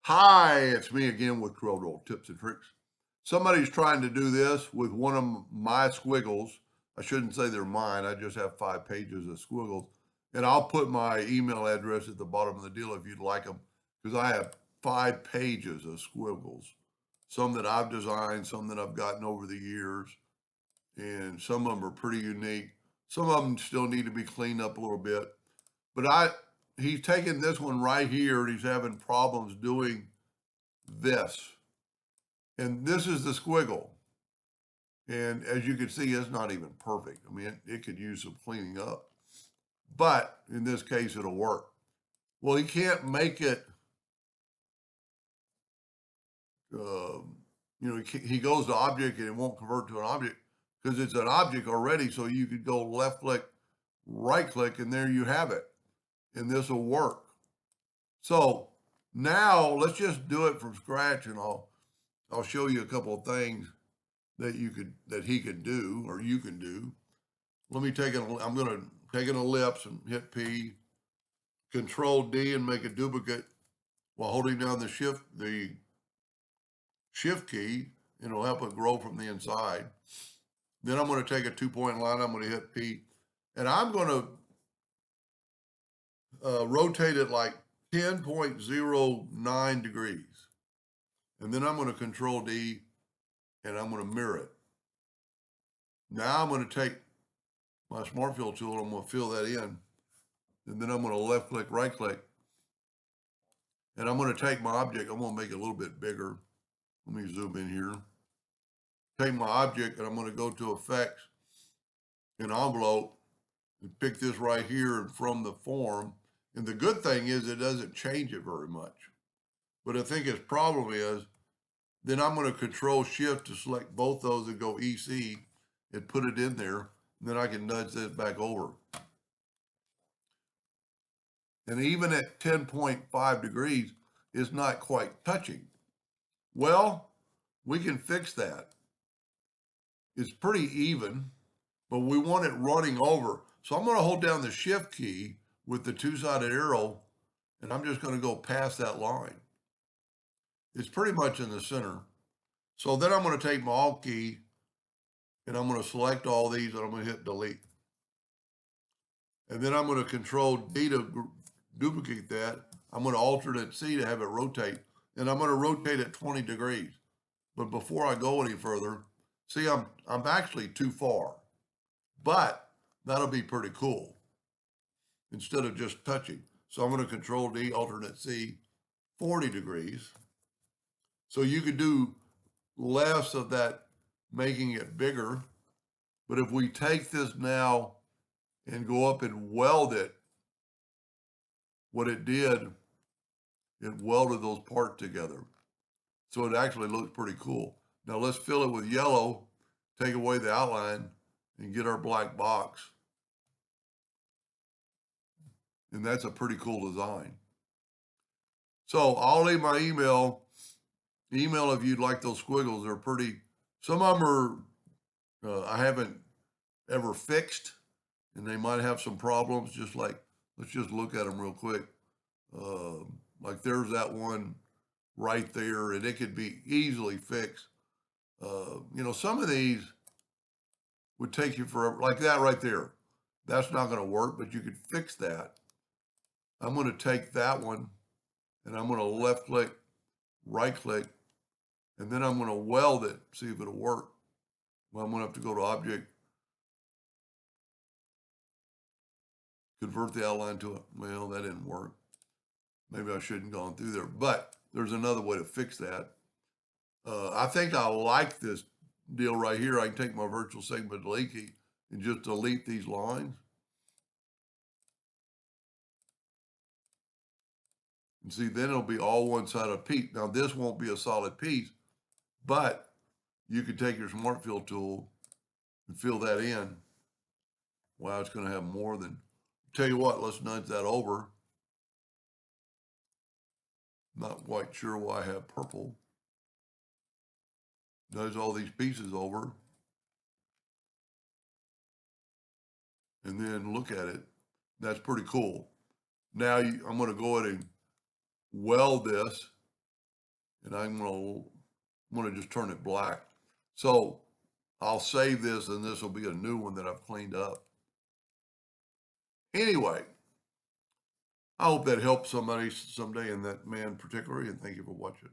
Hi, it's me again with Corel tips and tricks. Somebody's trying to do this with one of my squiggles. I shouldn't say they're mine. I just have 5 pages of squiggles. And I'll put my email address at the bottom of the deal if you'd like them, because I have 5 pages of squiggles. Some that I've designed, some that I've gotten over the years, and some of them are pretty unique. Some of them still need to be cleaned up a little bit. But he's taking this one right here and he's having problems doing this. And this is the squiggle. And as you can see, it's not even perfect. I mean, it could use some cleaning up. But in this case, it'll work. Well, he can't make it, he goes to object and it won't convert to an object because it's an object already. So you could go left click, right click, and there you have it. And this will work. So now let's just do it from scratch, and I'll show you a couple of things that he could do or you can do. Let me take I'm going to take an ellipse and hit P, Control D, and make a duplicate while holding down the shift key, and it'll help it grow from the inside. Then I'm going to take a 2-point line. I'm going to hit P, and I'm going to rotate it like 10.09 degrees. And then I'm going to Control D, and I'm going to mirror it. Now I'm going to take my Smart Fill tool, and I'm going to fill that in. And then I'm going to left click, right click. And I'm going to take my object. I'm going to make it a little bit bigger. Let me zoom in here. Take my object, and I'm going to go to Effects and Envelope and pick this right here from the form. And the good thing is it doesn't change it very much. But I think his problem is, then I'm going to Control Shift to select both those and go EC and put it in there. And then I can nudge this back over. And even at 10.5 degrees, it's not quite touching. Well, we can fix that. It's pretty even, but we want it running over. So I'm going to hold down the Shift key with the two-sided arrow, and I'm just going to go past that line. It's pretty much in the center. So then I'm going to take my Alt key, and I'm going to select all these, and I'm going to hit Delete. And then I'm going to Control D to duplicate that. I'm going to Alternate C to have it rotate, and I'm going to rotate at 20 degrees. But before I go any further, see, I'm actually too far, but that'll be pretty cool instead of just touching. So I'm going to Control D, Alternate C, 40 degrees. So you could do less of that, making it bigger. But if we take this now and go up and weld it, what it did, it welded those parts together. So it actually looks pretty cool. Now let's fill it with yellow, take away the outline, and get our black box. And that's a pretty cool design. So I'll leave my email if you'd like those squiggles. They're pretty, some of them are, I haven't ever fixed, and they might have some problems, just like, let's just look at them real quick. Like there's that one right there, and it could be easily fixed. Some of these would take you forever, like that right there. That's not going to work, but you could fix that. I'm going to take that one, and I'm going to left click, right click, and then I'm going to weld it, see if it'll work. Well, I'm going to have to go to Object, convert the outline to it. Well, that didn't work. Maybe I shouldn't have gone through there, but there's another way to fix that. I think I like this deal right here. I can take my virtual segment delete key and just delete these lines. And see, then it'll be all one side of a piece. Now, this won't be a solid piece, but you could take your Smart Fill tool and fill that in. Wow, it's going to have more than, tell you what, let's nudge that over. Not quite sure why I have purple. Nudge all these pieces over. And then look at it. That's pretty cool. Now I'm going to go ahead and weld this. and I'm gonna just turn it black. So I'll save this, and this will be a new one that I've cleaned up. Anyway, I hope that helps somebody someday, and that man particularly, and thank you for watching.